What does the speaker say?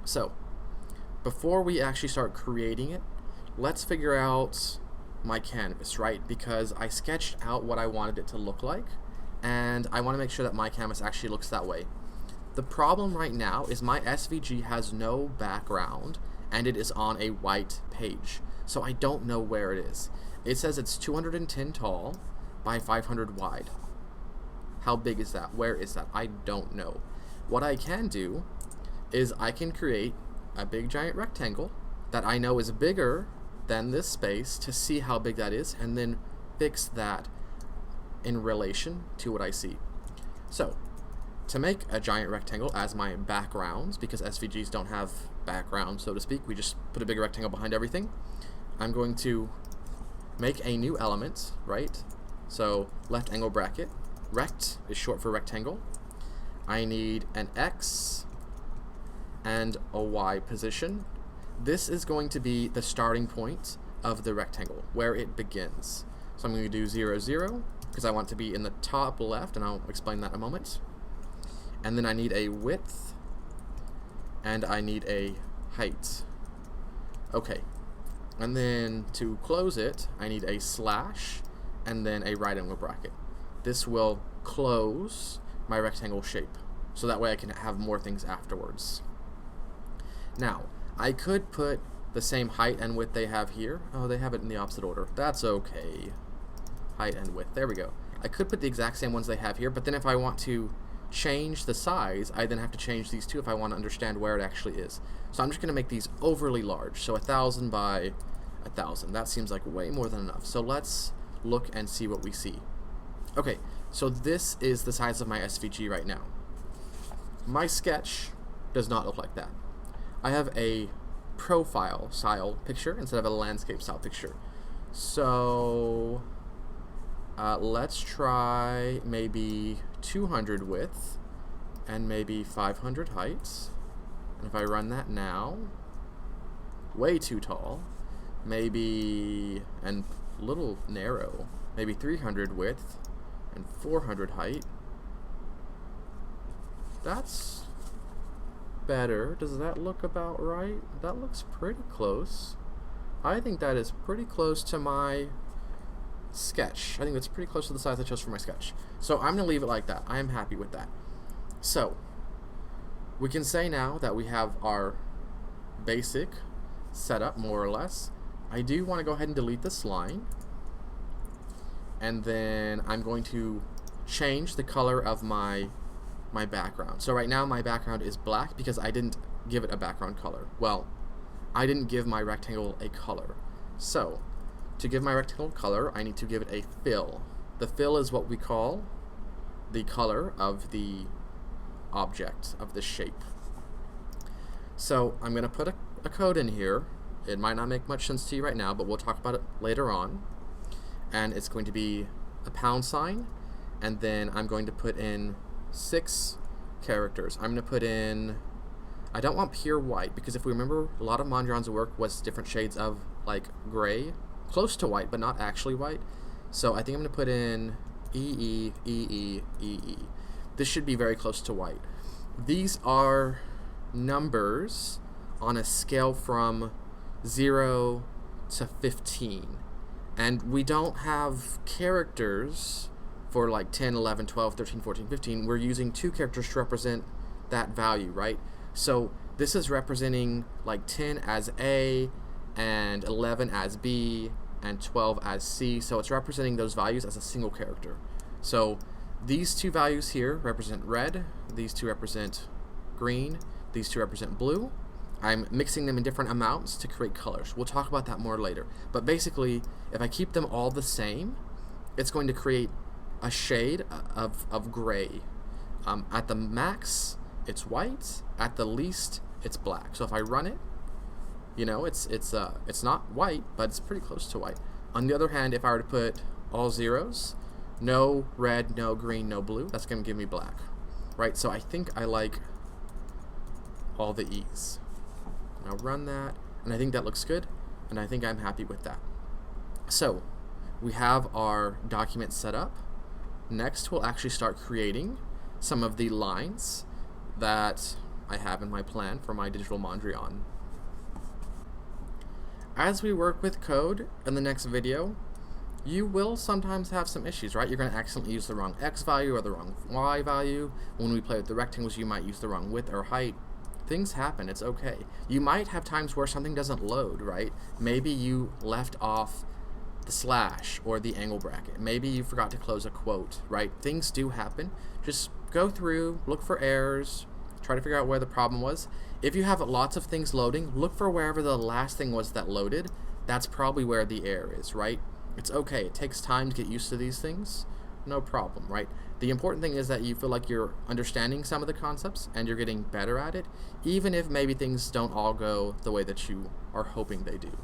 So before we actually start creating it, let's figure out my canvas, right? Because I sketched out what I wanted it to look like, and I want to make sure that my canvas actually looks that way. The problem right now is my SVG has no background and it is on a white page, so I don't know where it is. It says it's 210 tall by 500 wide. How big is that? Where is that? I don't know. What I can do is I can create a big giant rectangle that I know is bigger than this space to see how big that is, and then fix that in relation to what I see. So to make a giant rectangle as my backgrounds, because SVGs don't have background, so to speak, we just put a big rectangle behind everything, I'm going to make a new element, right? So left angle bracket, rect is short for rectangle. I need an X and a Y position. This is going to be the starting point of the rectangle, where it begins. So I'm going to do 0, 0, because I want it to be in the top left, and I'll explain that in a moment. And then I need a width, and I need a height. Okay, and then to close it, I need a slash, and then a right angle bracket. This will close my rectangle shape, so that way I can have more things afterwards. Now, I could put the same height and width they have here. Oh, they have it in the opposite order. That's okay. Height and width. There we go. I could put the exact same ones they have here, but then if I want to change the size, I then have to change these two if I want to understand where it actually is. So I'm just going to make these overly large. So 1,000 by 1,000. That seems like way more than enough. So let's look and see what we see. Okay, so this is the size of my SVG right now. My sketch does not look like that. I have a profile style picture instead of a landscape style picture. So let's try maybe 200 width and maybe 500 height. And if I run that now, way too tall, maybe, and a little narrow, maybe 300 width and 400 height. That's better. Does that look about right? That looks pretty close. I think that is pretty close to my sketch. I think that's pretty close to the size I chose for my sketch. So I'm going to leave it like that. I am happy with that. So we can say now that we have our basic setup, more or less. I do want to go ahead and delete this line, and then I'm going to change the color of my background. So right now my background is black because I didn't give it a background color. Well, I didn't give my rectangle a color. So to give my rectangle color, I need to give it a fill. The fill is what we call the color of the object, of the shape. So I'm going to put a code in here. It might not make much sense to you right now, but we'll talk about it later on. And it's going to be a £, and then I'm going to put in 6 characters. I'm going to put in, I don't want pure white, because if we remember, a lot of Mondrian's work was different shades of like gray, close to white, but not actually white. So I think I'm going to put in EE, EE, EE. This should be very close to white. These are numbers on a scale from 0 to 15. And we don't have characters for like 10, 11, 12, 13, 14, 15. We're using 2 characters to represent that value, right? So this is representing like 10 as A, and 11 as B, and 12 as C. So it's representing those values as a single character. So these 2 values here represent red, these 2 represent green, these 2 represent blue. I'm mixing them in different amounts to create colors. We'll talk about that more later. But basically, if I keep them all the same, it's going to create a shade of gray. At the max, it's white. At the least, it's black. So if I run it, you know, it's not white, but it's pretty close to white. On the other hand, if I were to put all zeros, no red, no green, no blue, that's going to give me black, right? So I think I like all the E's. Now run that, and I think that looks good, and I think I'm happy with that. So we have our document set up. Next, we'll actually start creating some of the lines that I have in my plan for my digital Mondrian. As we work with code in the next video, you will sometimes have some issues, right? You're going to accidentally use the wrong x value or the wrong y value. When we play with the rectangles, you might use the wrong width or height. Things happen, it's okay. You might have times where something doesn't load, right? Maybe you left off the slash or the angle bracket. Maybe you forgot to close a quote, right? Things do happen. Just go through, look for errors, try to figure out where the problem was. If you have lots of things loading, look for wherever the last thing was that loaded. That's probably where the error is, right? It's okay. It takes time to get used to these things. No problem, right? The important thing is that you feel like you're understanding some of the concepts and you're getting better at it, even if maybe things don't all go the way that you are hoping they do.